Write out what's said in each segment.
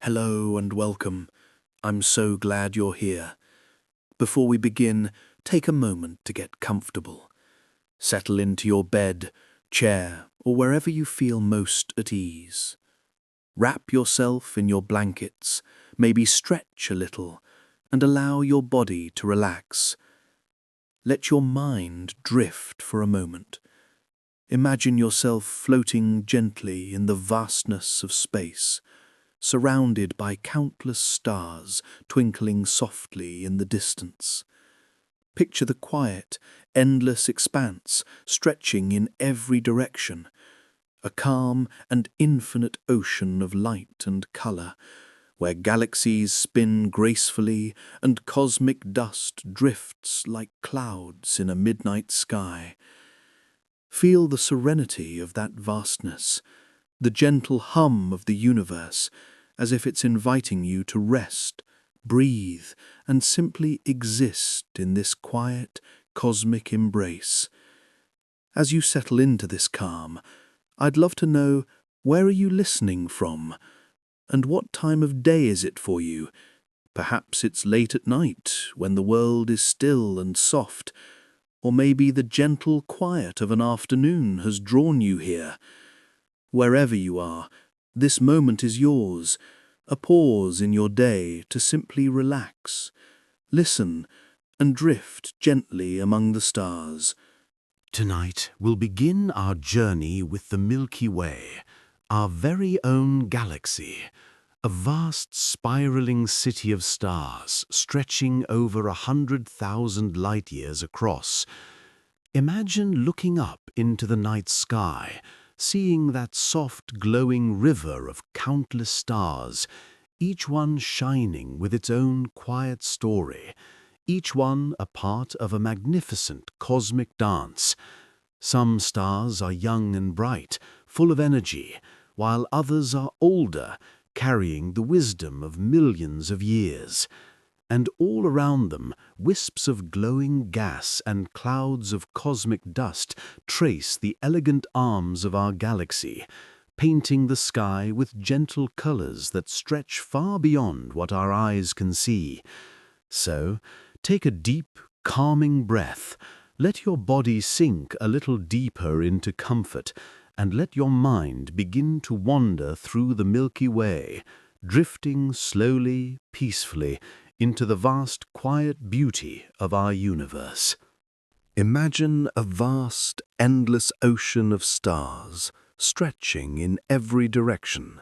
Hello and welcome. I'm so glad you're here. Before we begin, take a moment to get comfortable. Settle into your bed, chair, or wherever you feel most at ease. Wrap yourself in your blankets, maybe stretch a little, and allow your body to relax. Let your mind drift for a moment. Imagine yourself floating gently in the vastness of space, surrounded by countless stars twinkling softly in the distance. Picture the quiet, endless expanse stretching in every direction, a calm and infinite ocean of light and color, where galaxies spin gracefully and cosmic dust drifts like clouds in a midnight sky. Feel the serenity of that vastness, the gentle hum of the universe, as if it's inviting you to rest, breathe, and simply exist in this quiet, cosmic embrace. As you settle into this calm, I'd love to know, where are you listening from? And what time of day is it for you? Perhaps it's late at night, when the world is still and soft, or maybe the gentle quiet of an afternoon has drawn you here. Wherever you are, this moment is yours, a pause in your day to simply relax, listen, and drift gently among the stars. Tonight, we'll begin our journey with the Milky Way, our very own galaxy, a vast spiraling city of stars stretching over 100,000 light-years across. Imagine looking up into the night sky, seeing that soft, glowing river of countless stars, each one shining with its own quiet story, each one a part of a magnificent cosmic dance. Some stars are young and bright, full of energy, while others are older, carrying the wisdom of millions of years. And all around them, wisps of glowing gas and clouds of cosmic dust trace the elegant arms of our galaxy, painting the sky with gentle colors that stretch far beyond what our eyes can see. So, take a deep, calming breath, let your body sink a little deeper into comfort, and let your mind begin to wander through the Milky Way, drifting slowly, peacefully, into the vast, quiet beauty of our universe. Imagine a vast, endless ocean of stars, stretching in every direction.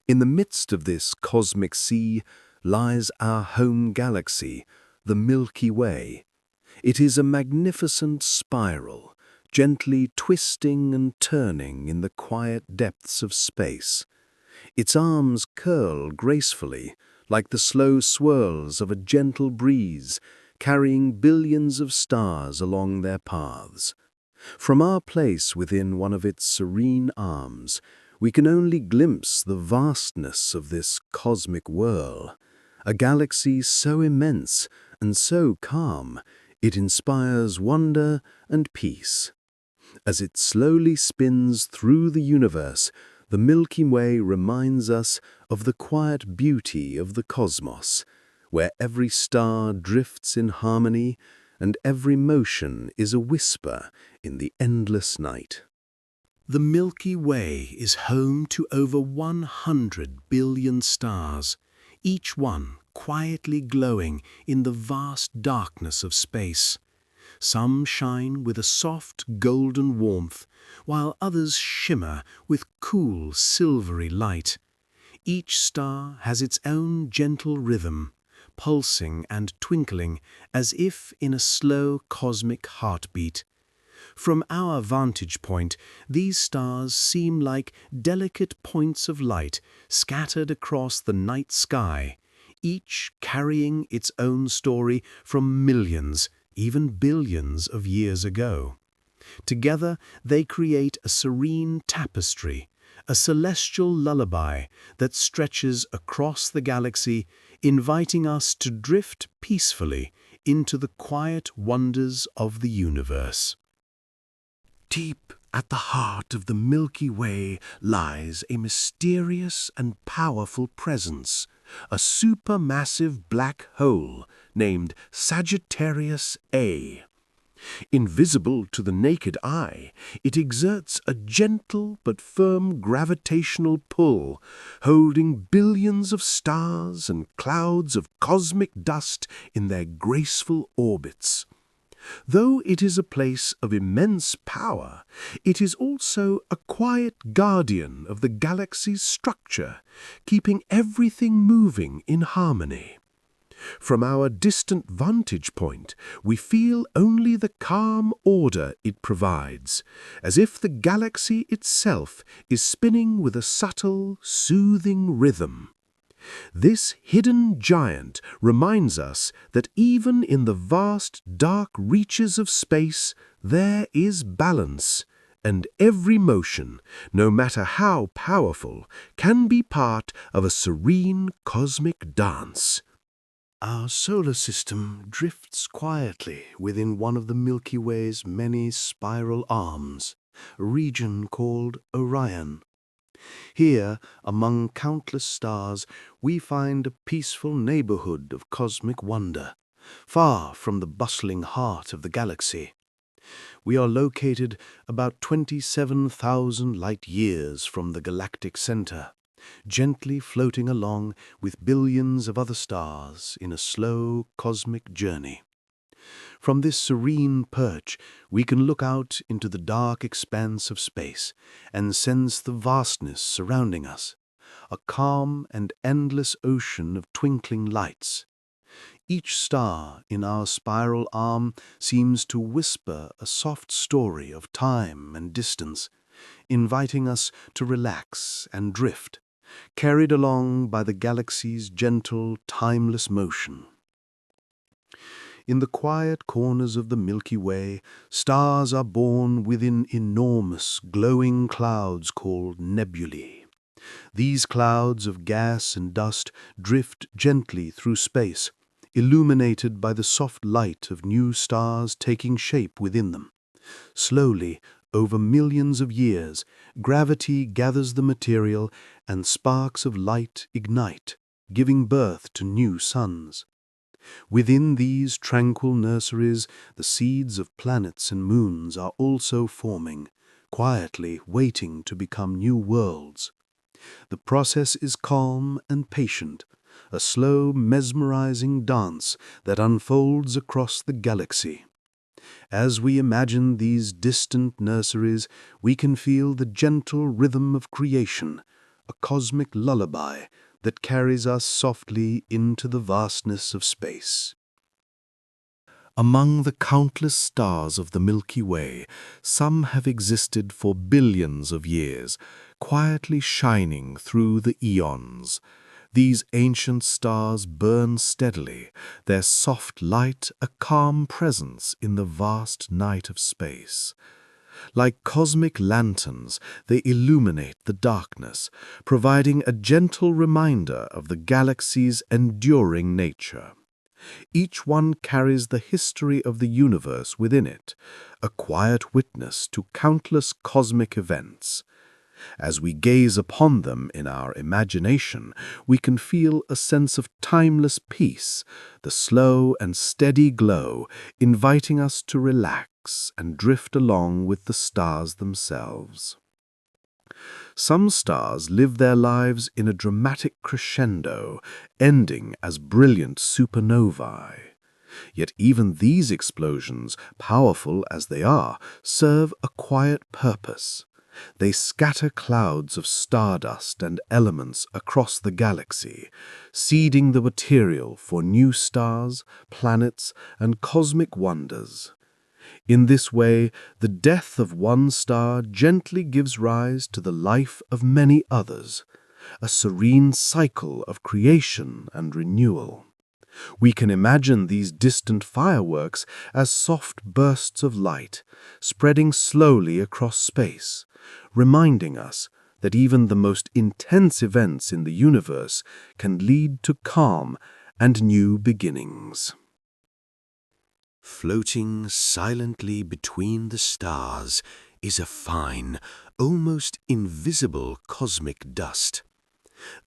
In the midst of this cosmic sea lies our home galaxy, the Milky Way. It is a magnificent spiral, gently twisting and turning in the quiet depths of space. Its arms curl gracefully, like the slow swirls of a gentle breeze, carrying billions of stars along their paths. From our place within one of its serene arms, we can only glimpse the vastness of this cosmic whirl, a galaxy so immense and so calm, it inspires wonder and peace. As it slowly spins through the universe, the Milky Way reminds us of the quiet beauty of the cosmos, where every star drifts in harmony and every motion is a whisper in the endless night. The Milky Way is home to over 100 billion stars, each one quietly glowing in the vast darkness of space. Some shine with a soft golden warmth, while others shimmer with cool silvery light. Each star has its own gentle rhythm, pulsing and twinkling as if in a slow cosmic heartbeat. From our vantage point, these stars seem like delicate points of light scattered across the night sky, each carrying its own story from millions, even billions of years ago. Together, they create a serene tapestry, a celestial lullaby that stretches across the galaxy, inviting us to drift peacefully into the quiet wonders of the universe. Deep, At the heart of the Milky Way lies a mysterious and powerful presence, a supermassive black hole named Sagittarius A. Invisible to the naked eye, it exerts a gentle but firm gravitational pull, holding billions of stars and clouds of cosmic dust in their graceful orbits. Though it is a place of immense power, it is also a quiet guardian of the galaxy's structure, keeping everything moving in harmony. From our distant vantage point, we feel only the calm order it provides, as if the galaxy itself is spinning with a subtle, soothing rhythm. This hidden giant reminds us that even in the vast, dark reaches of space, there is balance, and every motion, no matter how powerful, can be part of a serene cosmic dance. Our solar system drifts quietly within one of the Milky Way's many spiral arms, a region called Orion. Here, among countless stars, we find a peaceful neighborhood of cosmic wonder, far from the bustling heart of the galaxy. We are located about 27,000 light-years from the galactic center, gently floating along with billions of other stars in a slow cosmic journey. From this serene perch, we can look out into the dark expanse of space and sense the vastness surrounding us, a calm and endless ocean of twinkling lights. Each star in our spiral arm seems to whisper a soft story of time and distance, inviting us to relax and drift, carried along by the galaxy's gentle, timeless motion. In the quiet corners of the Milky Way, stars are born within enormous, glowing clouds called nebulae. These clouds of gas and dust drift gently through space, illuminated by the soft light of new stars taking shape within them. Slowly, over millions of years, gravity gathers the material and sparks of light ignite, giving birth to new suns. Within these tranquil nurseries, the seeds of planets and moons are also forming, quietly waiting to become new worlds. The process is calm and patient, a slow, mesmerizing dance that unfolds across the galaxy. As we imagine these distant nurseries, we can feel the gentle rhythm of creation, a cosmic lullaby that carries us softly into the vastness of space. Among the countless stars of the Milky Way, some have existed for billions of years, quietly shining through the eons. These ancient stars burn steadily, their soft light a calm presence in the vast night of space. Like cosmic lanterns, they illuminate the darkness, providing a gentle reminder of the galaxy's enduring nature. Each one carries the history of the universe within it, a quiet witness to countless cosmic events. As we gaze upon them in our imagination, we can feel a sense of timeless peace, the slow and steady glow inviting us to relax and drift along with the stars themselves. Some stars live their lives in a dramatic crescendo, ending as brilliant supernovae. Yet even these explosions, powerful as they are, serve a quiet purpose. They scatter clouds of stardust and elements across the galaxy, seeding the material for new stars, planets, and cosmic wonders. In this way, the death of one star gently gives rise to the life of many others, a serene cycle of creation and renewal. We can imagine these distant fireworks as soft bursts of light, spreading slowly across space, reminding us that even the most intense events in the universe can lead to calm and new beginnings. Floating silently between the stars is a fine, almost invisible cosmic dust.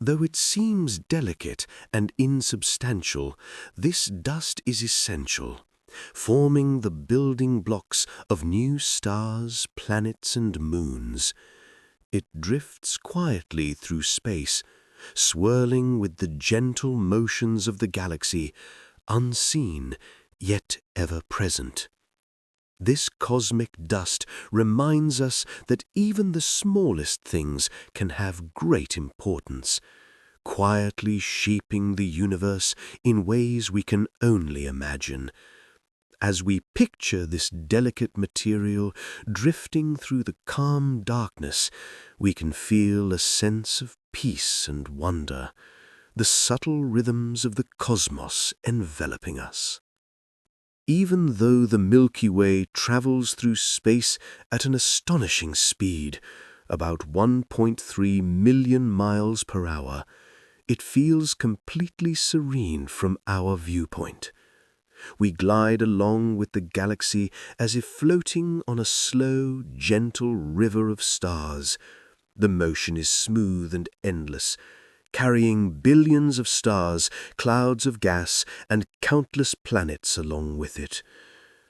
Though it seems delicate and insubstantial, this dust is essential, forming the building blocks of new stars, planets, and moons. It drifts quietly through space, swirling with the gentle motions of the galaxy, unseen yet ever present. This cosmic dust reminds us that even the smallest things can have great importance, quietly shaping the universe in ways we can only imagine. As we picture this delicate material drifting through the calm darkness, we can feel a sense of peace and wonder, the subtle rhythms of the cosmos enveloping us. Even though the Milky Way travels through space at an astonishing speed, about 1.3 million miles per hour, it feels completely serene from our viewpoint. We glide along with the galaxy as if floating on a slow, gentle river of stars. The motion is smooth and endless, carrying billions of stars, clouds of gas, and countless planets along with it.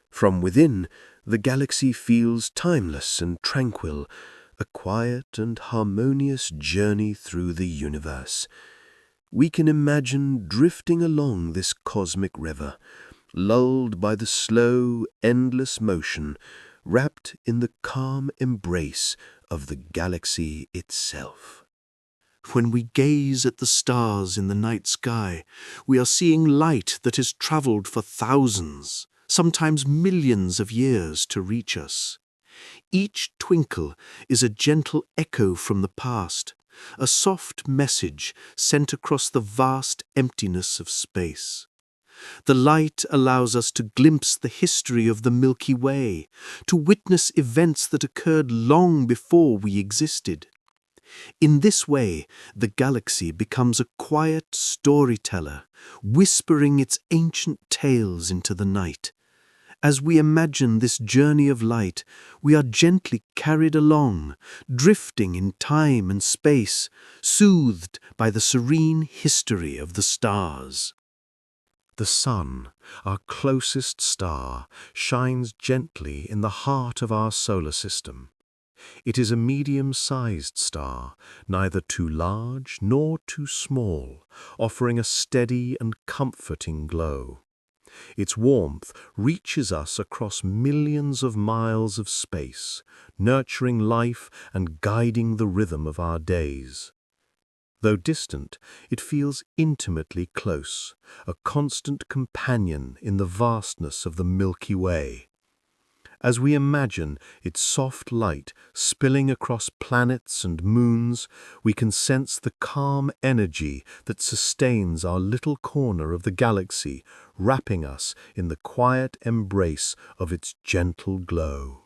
From within, the galaxy feels timeless and tranquil, a quiet and harmonious journey through the universe. We can imagine drifting along this cosmic river, lulled by the slow, endless motion, wrapped in the calm embrace of the galaxy itself. When we gaze at the stars in the night sky, we are seeing light that has traveled for thousands, sometimes millions of years to reach us. Each twinkle is a gentle echo from the past, a soft message sent across the vast emptiness of space. The light allows us to glimpse the history of the Milky Way, to witness events that occurred long before we existed. In this way, the galaxy becomes a quiet storyteller, whispering its ancient tales into the night. As we imagine this journey of light, we are gently carried along, drifting in time and space, soothed by the serene history of the stars. The sun, our closest star, shines gently in the heart of our solar system. It is a medium-sized star, neither too large nor too small, offering a steady and comforting glow. Its warmth reaches us across millions of miles of space, nurturing life and guiding the rhythm of our days. Though distant, it feels intimately close, a constant companion in the vastness of the Milky Way. As we imagine its soft light spilling across planets and moons, we can sense the calm energy that sustains our little corner of the galaxy, wrapping us in the quiet embrace of its gentle glow.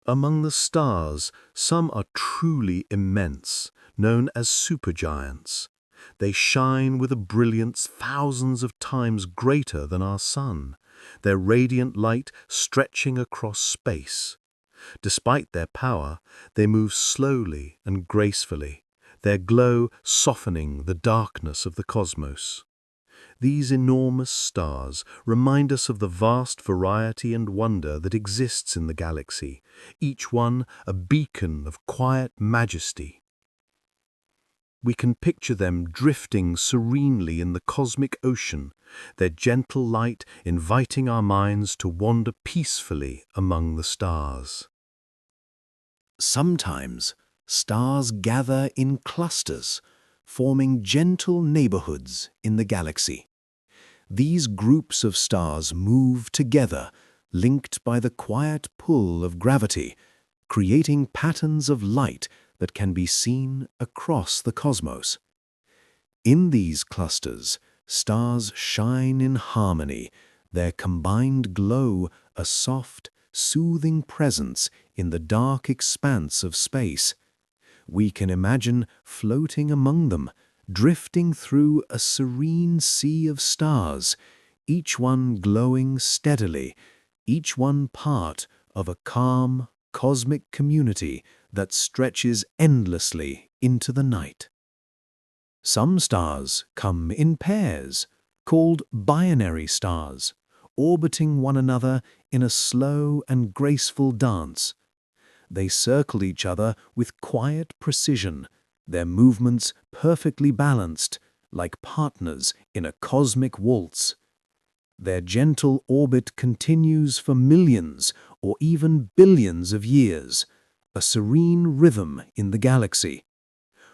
Among the stars, some are truly immense, known as supergiants. They shine with a brilliance thousands of times greater than our sun, their radiant light stretching across space. Despite their power, they move slowly and gracefully, their glow softening the darkness of the cosmos. These enormous stars remind us of the vast variety and wonder that exists in the galaxy, each one a beacon of quiet majesty. We can picture them drifting serenely in the cosmic ocean, their gentle light inviting our minds to wander peacefully among the stars. Sometimes, stars gather in clusters, forming gentle neighborhoods in the galaxy. These groups of stars move together, linked by the quiet pull of gravity, creating patterns of light that can be seen across the cosmos. In these clusters, stars shine in harmony, their combined glow a soft, soothing presence in the dark expanse of space. We can imagine floating among them, drifting through a serene sea of stars, each one glowing steadily, each one part of a calm, cosmic community that stretches endlessly into the night. Some stars come in pairs, called binary stars, orbiting one another in a slow and graceful dance. They circle each other with quiet precision, their movements perfectly balanced, like partners in a cosmic waltz. Their gentle orbit continues for millions or even billions of years, a serene rhythm in the galaxy.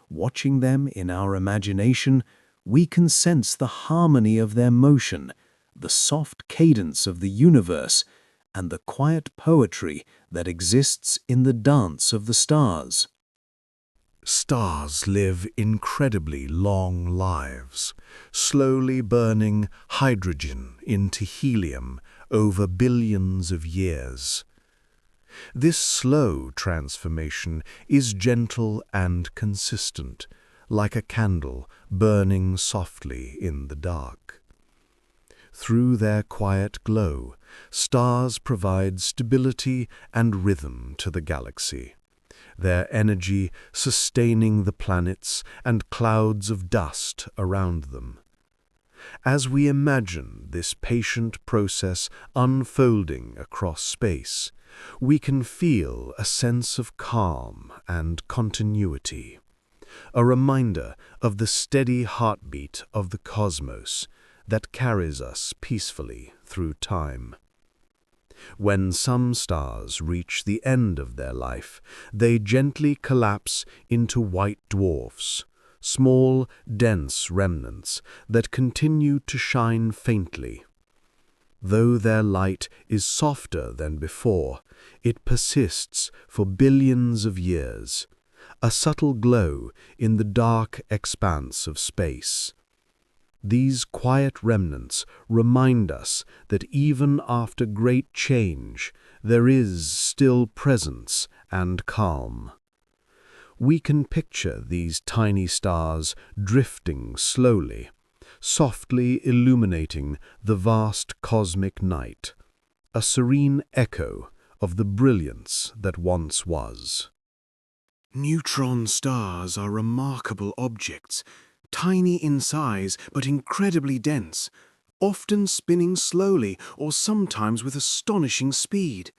Watching them in our imagination, we can sense the harmony of their motion, the soft cadence of the universe, and the quiet poetry that exists in the dance of the stars. Stars live incredibly long lives, slowly burning hydrogen into helium over billions of years. This slow transformation is gentle and consistent, like a candle burning softly in the dark. Through their quiet glow, stars provide stability and rhythm to the galaxy, their energy sustaining the planets and clouds of dust around them. As we imagine this patient process unfolding across space, we can feel a sense of calm and continuity, a reminder of the steady heartbeat of the cosmos that carries us peacefully through time. When some stars reach the end of their life, they gently collapse into white dwarfs, small, dense remnants that continue to shine faintly. Though their light is softer than before, it persists for billions of years, a subtle glow in the dark expanse of space. These quiet remnants remind us that even after great change, there is still presence and calm. We can picture these tiny stars drifting slowly, softly illuminating the vast cosmic night, a serene echo of the brilliance that once was. Neutron stars are remarkable objects, tiny in size but incredibly dense, often spinning slowly or sometimes with astonishing speed.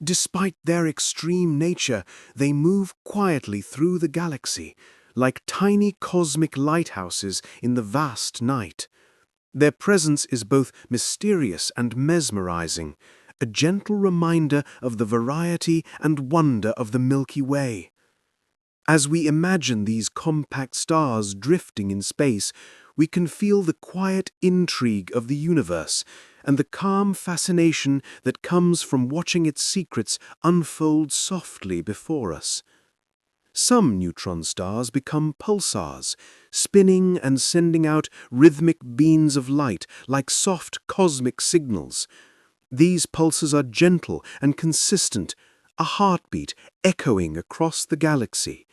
Despite their extreme nature, they move quietly through the galaxy, like tiny cosmic lighthouses in the vast night. Their presence is both mysterious and mesmerizing, a gentle reminder of the variety and wonder of the Milky Way. As we imagine these compact stars drifting in space, we can feel the quiet intrigue of the universe and the calm fascination that comes from watching its secrets unfold softly before us. Some neutron stars become pulsars, spinning and sending out rhythmic beams of light like soft cosmic signals. These pulses are gentle and consistent, a heartbeat echoing across the galaxy.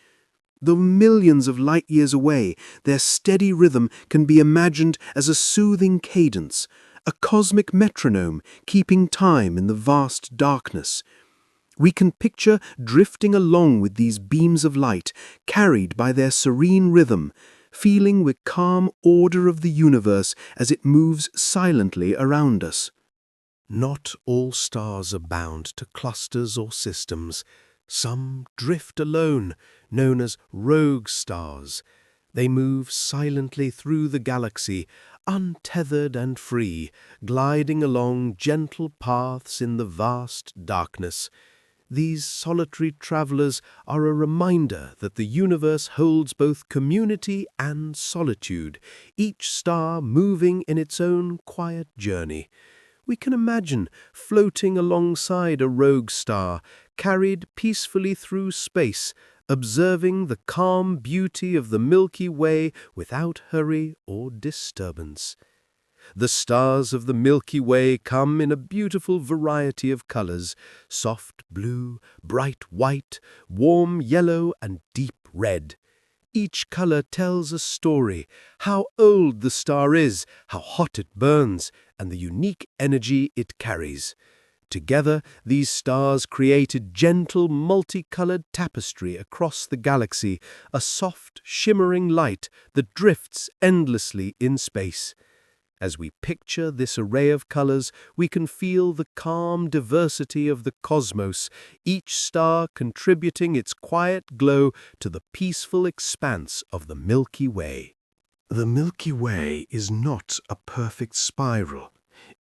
Though millions of light years away, their steady rhythm can be imagined as a soothing cadence, a cosmic metronome keeping time in the vast darkness. We can picture drifting along with these beams of light, carried by their serene rhythm, feeling the calm order of the universe as it moves silently around us. Not all stars are bound to clusters or systems. Some drift alone, known as rogue stars. They move silently through the galaxy, untethered and free, gliding along gentle paths in the vast darkness. These solitary travelers are a reminder that the universe holds both community and solitude, each star moving in its own quiet journey. We can imagine floating alongside a rogue star, carried peacefully through space, observing the calm beauty of the Milky Way without hurry or disturbance. The stars of the Milky Way come in a beautiful variety of colors: soft blue, bright white, warm yellow, and deep red. Each color tells a story: how old the star is, how hot it burns, and the unique energy it carries. Together, these stars create a gentle, multicolored tapestry across the galaxy, a soft, shimmering light that drifts endlessly in space. As we picture this array of colors, we can feel the calm diversity of the cosmos, each star contributing its quiet glow to the peaceful expanse of the Milky Way. The Milky Way is not a perfect spiral.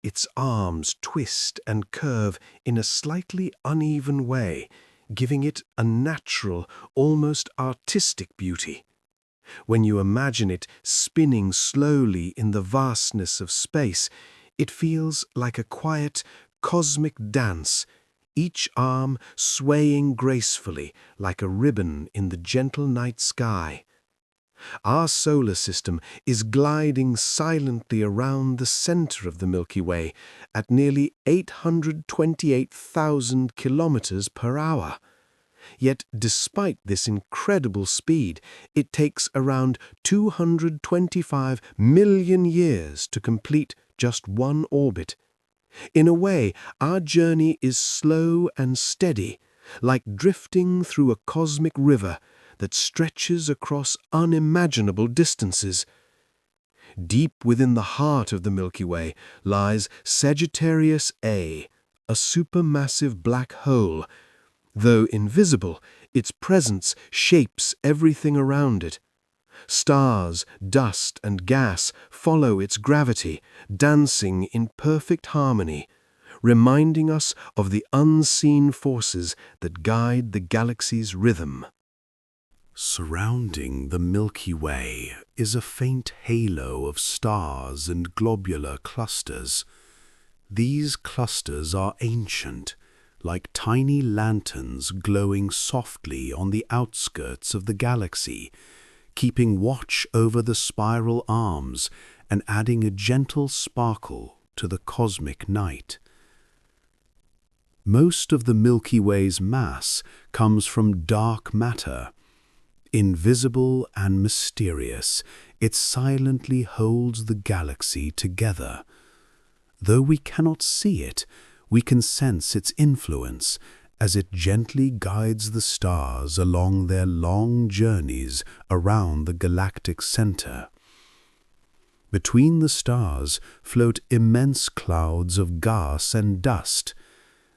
Its arms twist and curve in a slightly uneven way, giving it a natural, almost artistic beauty. When you imagine it spinning slowly in the vastness of space, it feels like a quiet, cosmic dance, each arm swaying gracefully like a ribbon in the gentle night sky. Our solar system is gliding silently around the center of the Milky Way at nearly 828,000 kilometers per hour. Yet, despite this incredible speed, it takes around 225 million years to complete just one orbit. In a way, our journey is slow and steady, like drifting through a cosmic river that stretches across unimaginable distances. Deep within the heart of the Milky Way lies Sagittarius A, a supermassive black hole. Though invisible, its presence shapes everything around it. Stars, dust, and gas follow its gravity, dancing in perfect harmony, reminding us of the unseen forces that guide the galaxy's rhythm. Surrounding the Milky Way is a faint halo of stars and globular clusters. These clusters are ancient, like tiny lanterns glowing softly on the outskirts of the galaxy, keeping watch over the spiral arms and adding a gentle sparkle to the cosmic night. Most of the Milky Way's mass comes from dark matter. Invisible and mysterious, it silently holds the galaxy together. Though we cannot see it, we can sense its influence as it gently guides the stars along their long journeys around the galactic center. Between the stars float immense clouds of gas and dust.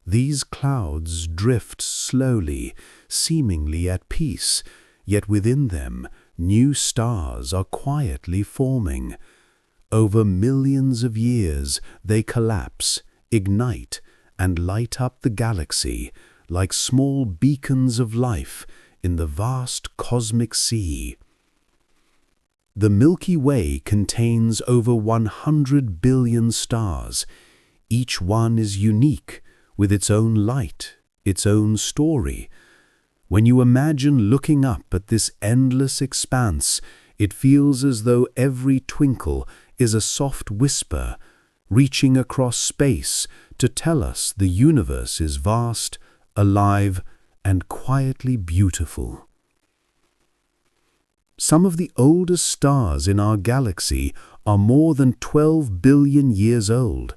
These clouds drift slowly, seemingly at peace, yet within them new stars are quietly forming. Over millions of years they collapse, ignite, and light up the galaxy like small beacons of life in the vast cosmic sea. The Milky Way contains over 100 billion stars. Each one is unique, with its own light, its own story. When you imagine looking up at this endless expanse, it feels as though every twinkle is a soft whisper, reaching across space to tell us the universe is vast, alive, and quietly beautiful. Some of the oldest stars in our galaxy are more than 12 billion years old.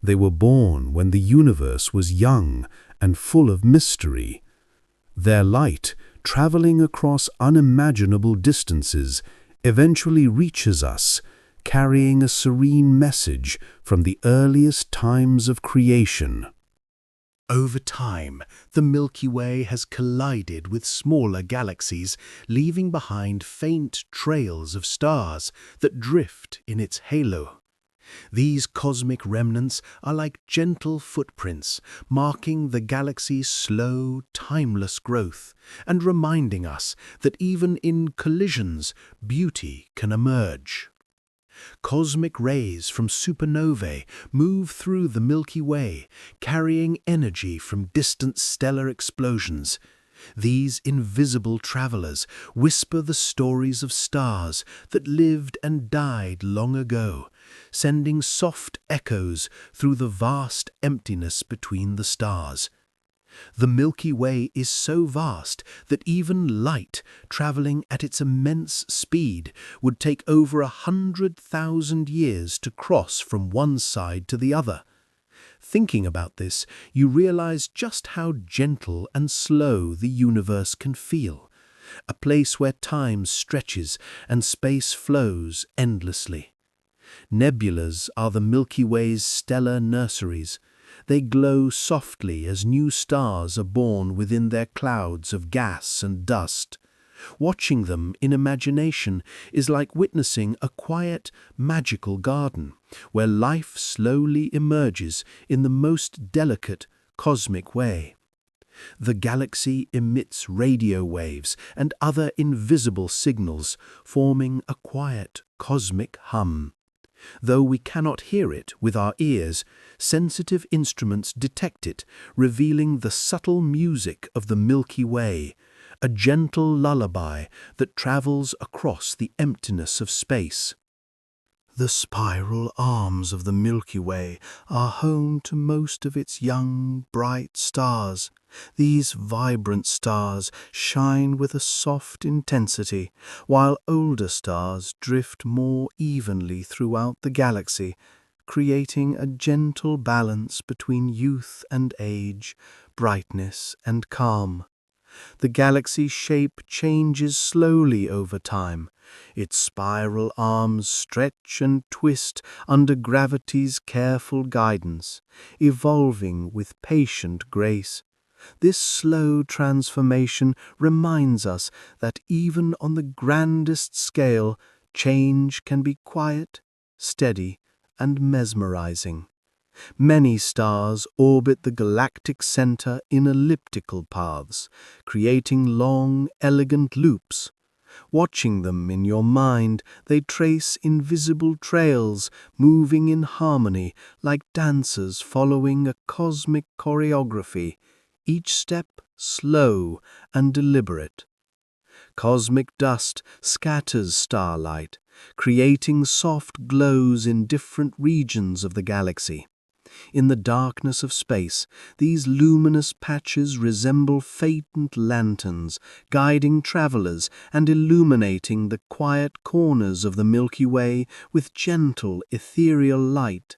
They were born when the universe was young and full of mystery. Their light, traveling across unimaginable distances, eventually reaches us, carrying a serene message from the earliest times of creation. Over time, the Milky Way has collided with smaller galaxies, leaving behind faint trails of stars that drift in its halo. These cosmic remnants are like gentle footprints, marking the galaxy's slow, timeless growth, and reminding us that even in collisions, beauty can emerge. Cosmic rays from supernovae move through the Milky Way, carrying energy from distant stellar explosions. These invisible travelers whisper the stories of stars that lived and died long ago, sending soft echoes through the vast emptiness between the stars. The Milky Way is so vast that even light, traveling at its immense speed, would take over 100,000 years to cross from one side to the other. Thinking about this, you realize just how gentle and slow the universe can feel, a place where time stretches and space flows endlessly. Nebulas are the Milky Way's stellar nurseries. They glow softly as new stars are born within their clouds of gas and dust. Watching them in imagination is like witnessing a quiet, magical garden, where life slowly emerges in the most delicate, cosmic way. The galaxy emits radio waves and other invisible signals, forming a quiet, cosmic hum. Though we cannot hear it with our ears, sensitive instruments detect it, revealing the subtle music of the Milky Way, a gentle lullaby that travels across the emptiness of space. The spiral arms of the Milky Way are home to most of its young, bright stars. These vibrant stars shine with a soft intensity, while older stars drift more evenly throughout the galaxy, creating a gentle balance between youth and age, brightness and calm. The galaxy's shape changes slowly over time. Its spiral arms stretch and twist under gravity's careful guidance, evolving with patient grace. This slow transformation reminds us that even on the grandest scale, change can be quiet, steady, and mesmerizing. Many stars orbit the galactic center in elliptical paths, creating long, elegant loops. Watching them in your mind, they trace invisible trails, moving in harmony like dancers following a cosmic choreography, each step slow and deliberate. Cosmic dust scatters starlight, creating soft glows in different regions of the galaxy. In the darkness of space, these luminous patches resemble faint lanterns, guiding travelers and illuminating the quiet corners of the Milky Way with gentle, ethereal light.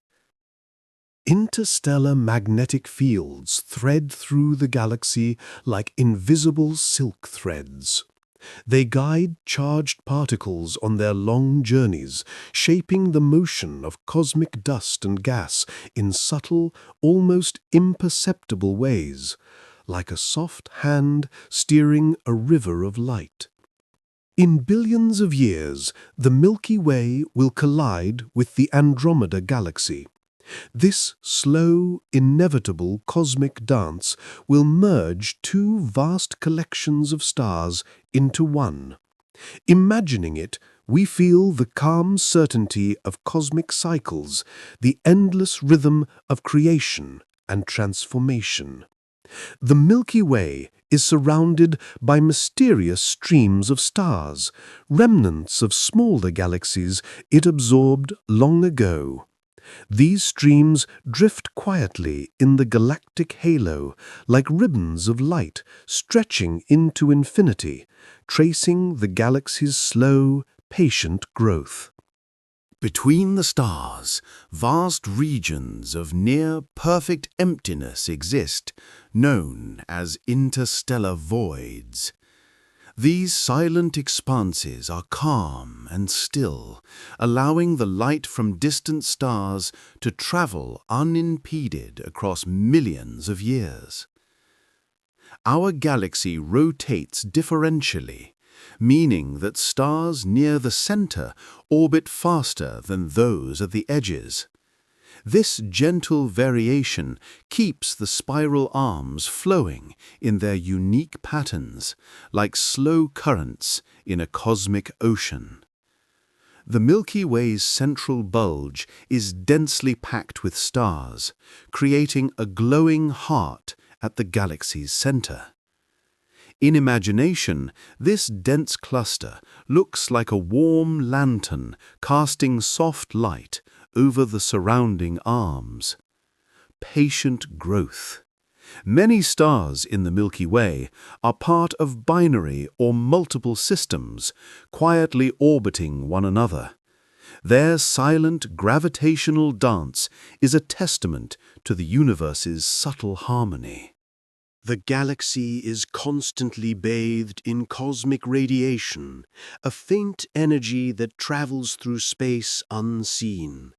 Interstellar magnetic fields thread through the galaxy like invisible silk threads. They guide charged particles on their long journeys, shaping the motion of cosmic dust and gas in subtle, almost imperceptible ways, like a soft hand steering a river of light. In billions of years, the Milky Way will collide with the Andromeda Galaxy. This slow, inevitable cosmic dance will merge two vast collections of stars into one. Imagining it, we feel the calm certainty of cosmic cycles, the endless rhythm of creation and transformation. The Milky Way is surrounded by mysterious streams of stars, remnants of smaller galaxies it absorbed long ago. These streams drift quietly in the galactic halo, like ribbons of light stretching into infinity, tracing the galaxy's slow, patient growth. Between the stars, vast regions of near-perfect emptiness exist, known as interstellar voids. These silent expanses are calm and still, allowing the light from distant stars to travel unimpeded across millions of years. Our galaxy rotates differentially, meaning that stars near the center orbit faster than those at the edges. This gentle variation keeps the spiral arms flowing in their unique patterns, like slow currents in a cosmic ocean. The Milky Way's central bulge is densely packed with stars, creating a glowing heart at the galaxy's center. In imagination, this dense cluster looks like a warm lantern casting soft light over the surrounding arms. Patient growth. Many stars in the Milky Way are part of binary or multiple systems, quietly orbiting one another. Their silent gravitational dance is a testament to the universe's subtle harmony. The galaxy is constantly bathed in cosmic radiation, a faint energy that travels through space unseen.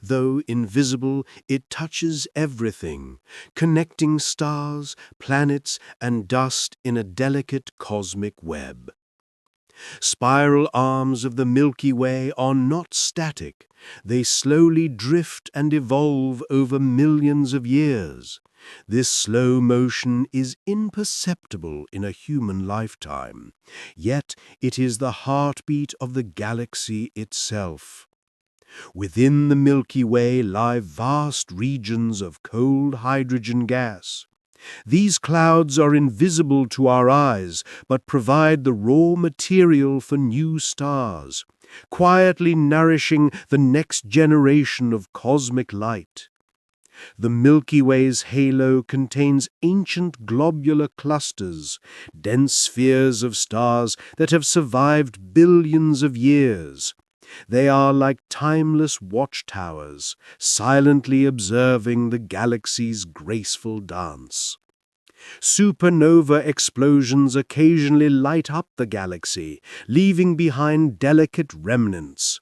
Though invisible, it touches everything, connecting stars, planets, and dust in a delicate cosmic web. Spiral arms of the Milky Way are not static. They slowly drift and evolve over millions of years. This slow motion is imperceptible in a human lifetime, yet it is the heartbeat of the galaxy itself. Within the Milky Way lie vast regions of cold hydrogen gas. These clouds are invisible to our eyes, but provide the raw material for new stars, quietly nourishing the next generation of cosmic light. The Milky Way's halo contains ancient globular clusters, dense spheres of stars that have survived billions of years. They are like timeless watchtowers, silently observing the galaxy's graceful dance. Supernova explosions occasionally light up the galaxy, leaving behind delicate remnants.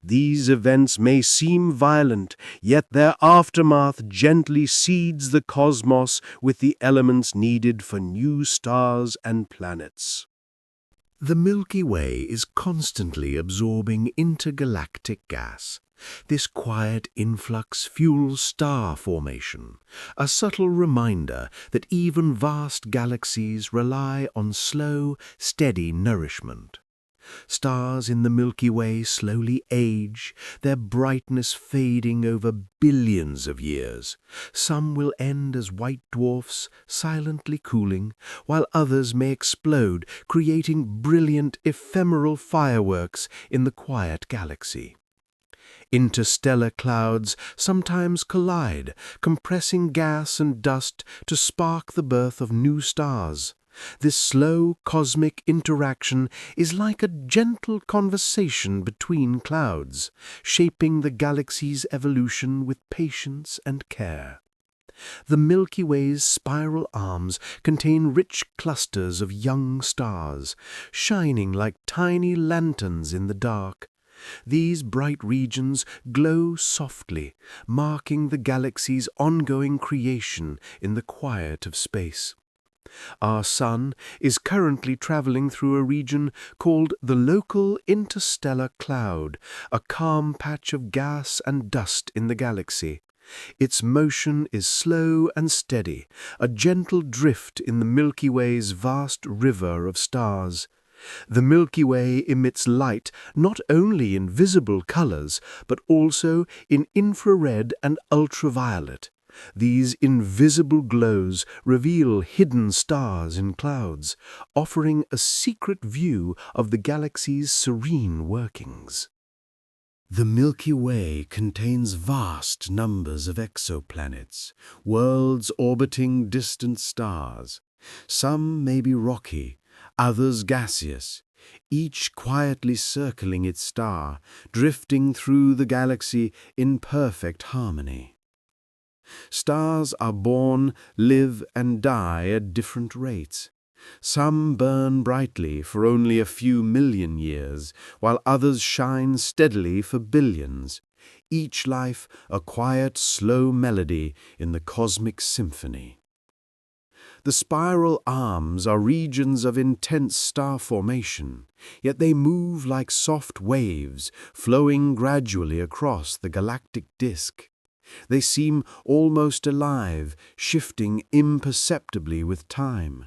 These events may seem violent, yet their aftermath gently seeds the cosmos with the elements needed for new stars and planets. The Milky Way is constantly absorbing intergalactic gas. This quiet influx fuels star formation, a subtle reminder that even vast galaxies rely on slow, steady nourishment. Stars in the Milky Way slowly age, their brightness fading over billions of years. Some will end as white dwarfs, silently cooling, while others may explode, creating brilliant ephemeral fireworks in the quiet galaxy. Interstellar clouds sometimes collide, compressing gas and dust to spark the birth of new stars. This slow cosmic interaction is like a gentle conversation between clouds, shaping the galaxy's evolution with patience and care. The Milky Way's spiral arms contain rich clusters of young stars, shining like tiny lanterns in the dark. These bright regions glow softly, marking the galaxy's ongoing creation in the quiet of space. Our Sun is currently traveling through a region called the local interstellar cloud, a calm patch of gas and dust in the galaxy. Its motion is slow and steady, a gentle drift in the Milky Way's vast river of stars. The Milky Way emits light not only in visible colors, but also in infrared and ultraviolet. These invisible glows reveal hidden stars in clouds, offering a secret view of the galaxy's serene workings. The Milky Way contains vast numbers of exoplanets, worlds orbiting distant stars. Some may be rocky, others gaseous, each quietly circling its star, drifting through the galaxy in perfect harmony. Stars are born, live, and die at different rates. Some burn brightly for only a few million years, while others shine steadily for billions. Each life a quiet, slow melody in the cosmic symphony. The spiral arms are regions of intense star formation, yet they move like soft waves, flowing gradually across the galactic disk. They seem almost alive, shifting imperceptibly with time.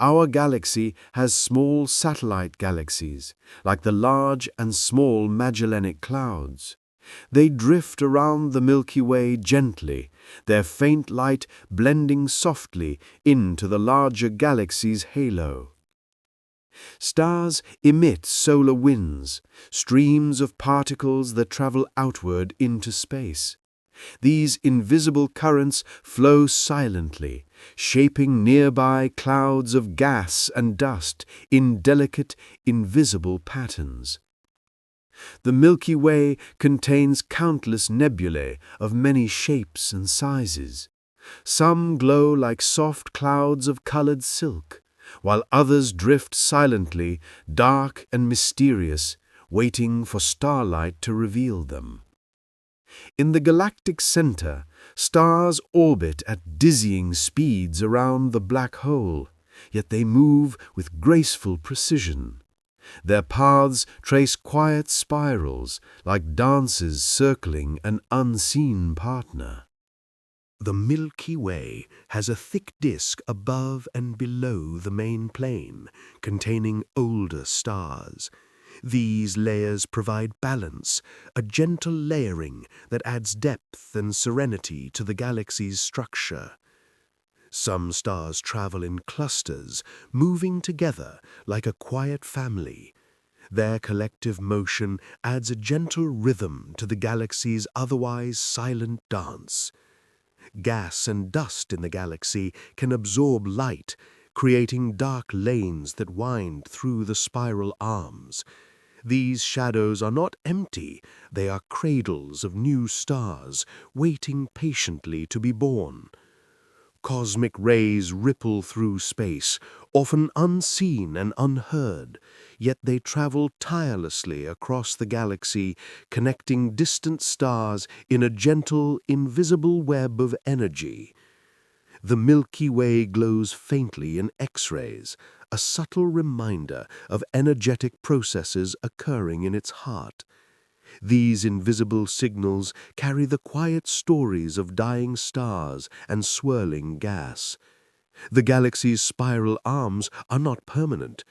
Our galaxy has small satellite galaxies, like the large and small Magellanic Clouds. They drift around the Milky Way gently, their faint light blending softly into the larger galaxy's halo. Stars emit solar winds, streams of particles that travel outward into space. These invisible currents flow silently, shaping nearby clouds of gas and dust in delicate, invisible patterns. The Milky Way contains countless nebulae of many shapes and sizes. Some glow like soft clouds of colored silk, while others drift silently, dark and mysterious, waiting for starlight to reveal them. In the galactic center, stars orbit at dizzying speeds around the black hole, yet they move with graceful precision. Their paths trace quiet spirals, like dances circling an unseen partner. The Milky Way has a thick disk above and below the main plane, containing older stars. These layers provide balance, a gentle layering that adds depth and serenity to the galaxy's structure. Some stars travel in clusters, moving together like a quiet family. Their collective motion adds a gentle rhythm to the galaxy's otherwise silent dance. Gas and dust in the galaxy can absorb light, creating dark lanes that wind through the spiral arms. These shadows are not empty, they are cradles of new stars, waiting patiently to be born. Cosmic rays ripple through space, often unseen and unheard, yet they travel tirelessly across the galaxy, connecting distant stars in a gentle, invisible web of energy. The Milky Way glows faintly in X-rays, a subtle reminder of energetic processes occurring in its heart. These invisible signals carry the quiet stories of dying stars and swirling gas. The galaxy's spiral arms are not permanent.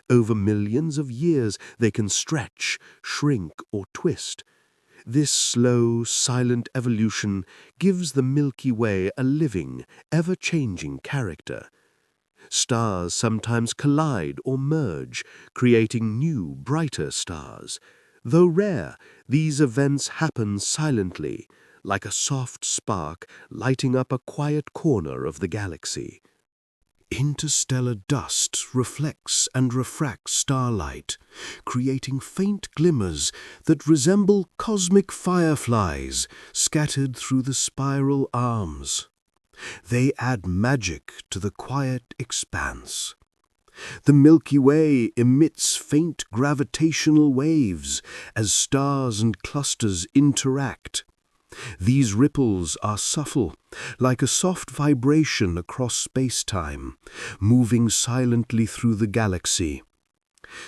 Over millions of years they can stretch, shrink, or twist. This slow, silent evolution gives the Milky Way a living, ever-changing character. Stars sometimes collide or merge, creating new, brighter stars. Though rare, these events happen silently, like a soft spark lighting up a quiet corner of the galaxy. Interstellar dust reflects and refracts starlight, creating faint glimmers that resemble cosmic fireflies scattered through the spiral arms. They add magic to the quiet expanse. The Milky Way emits faint gravitational waves as stars and clusters interact. These ripples are subtle, like a soft vibration across space-time, moving silently through the galaxy.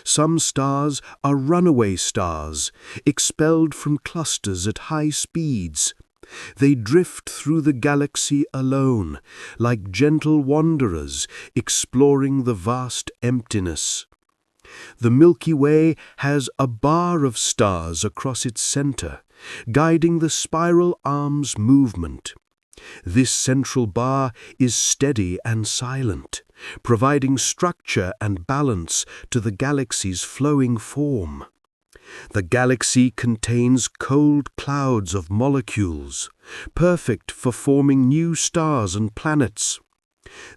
Some stars are runaway stars, expelled from clusters at high speeds. They drift through the galaxy alone, like gentle wanderers exploring the vast emptiness. The Milky Way has a bar of stars across its center, guiding the spiral arm's movement. This central bar is steady and silent, providing structure and balance to the galaxy's flowing form. The galaxy contains cold clouds of molecules, perfect for forming new stars and planets.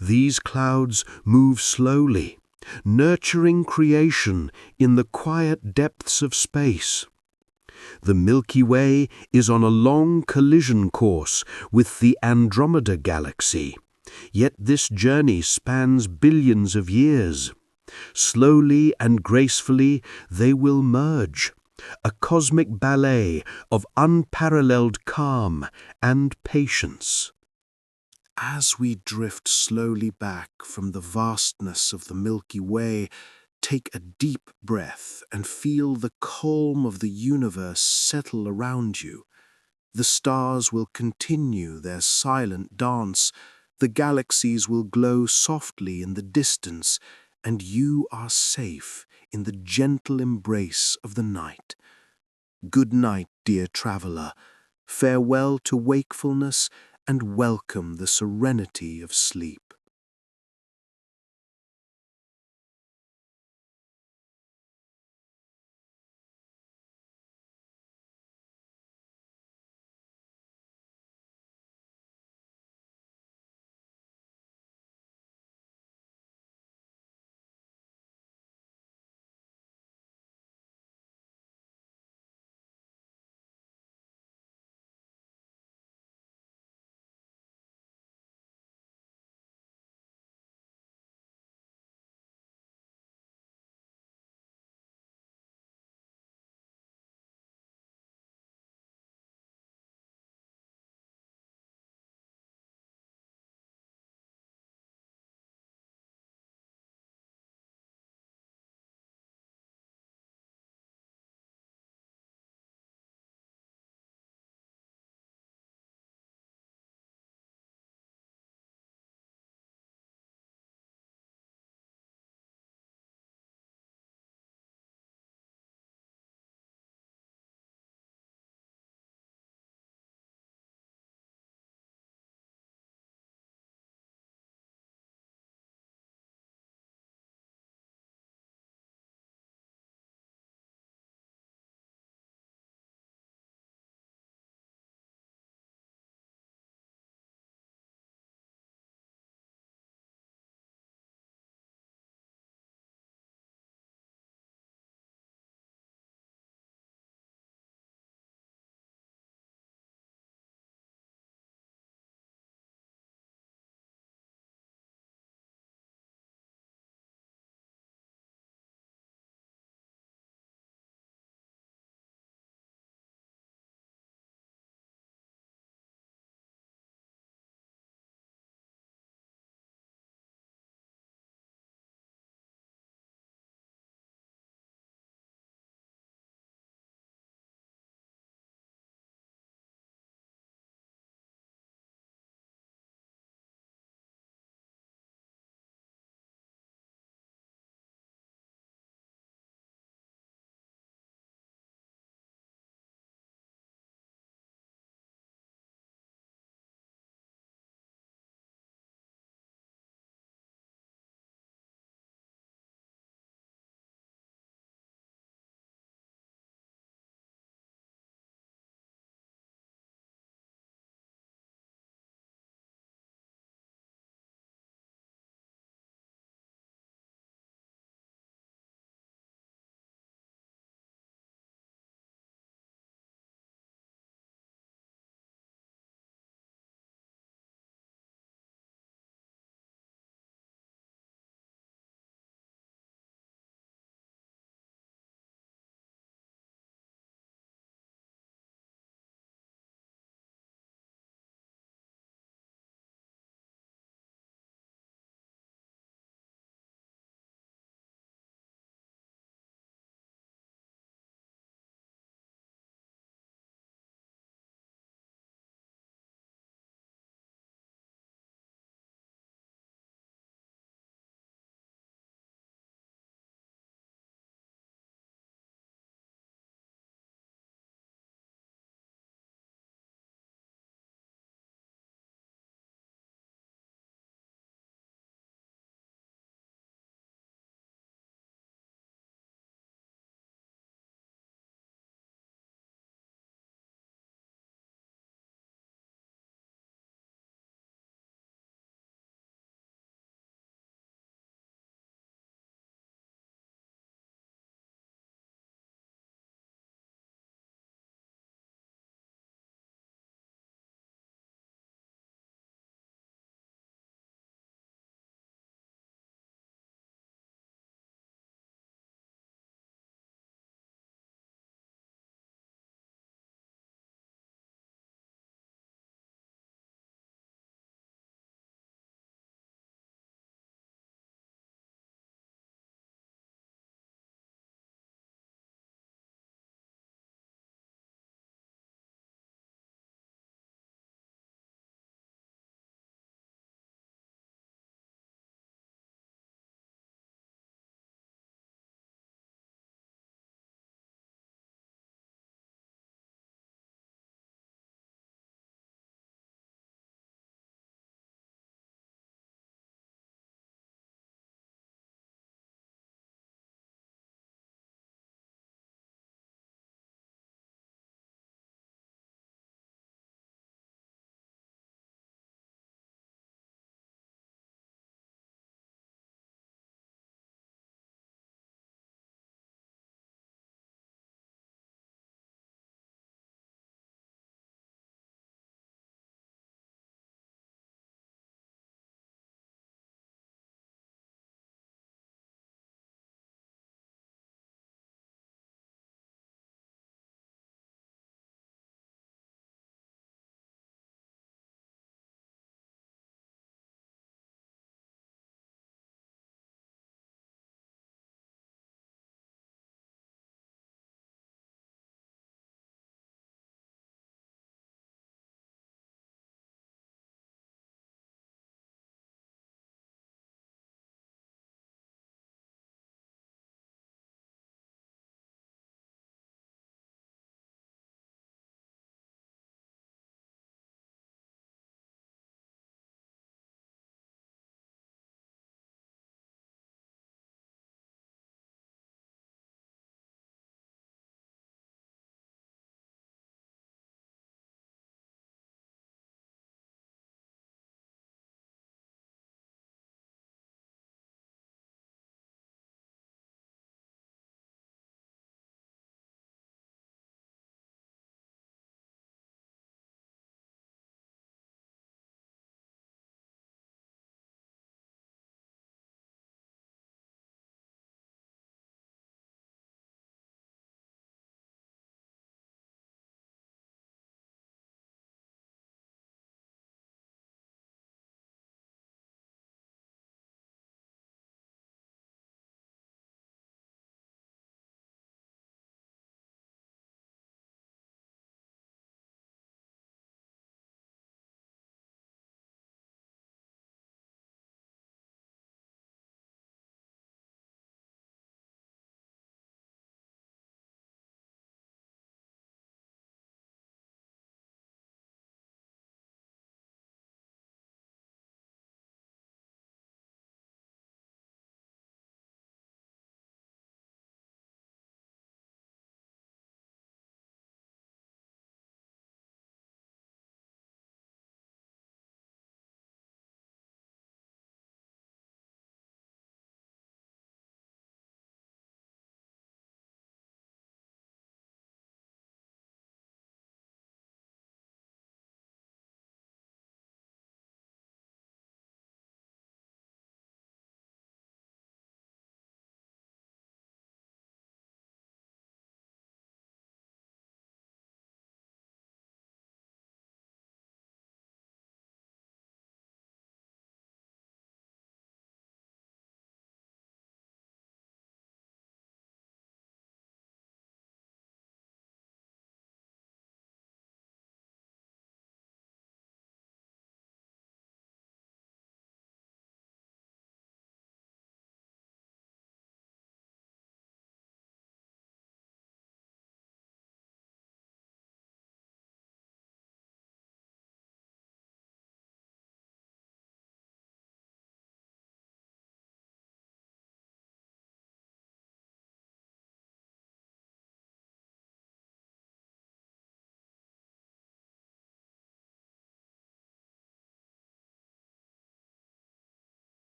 These clouds move slowly, nurturing creation in the quiet depths of space. The Milky Way is on a long collision course with the Andromeda Galaxy, yet this journey spans billions of years. Slowly and gracefully they will merge, a cosmic ballet of unparalleled calm and patience. As we drift slowly back from the vastness of the Milky Way, take a deep breath and feel the calm of the universe settle around you. The stars will continue their silent dance, the galaxies will glow softly in the distance, and you are safe in the gentle embrace of the night. Good night, dear traveler. Farewell to wakefulness and welcome the serenity of sleep.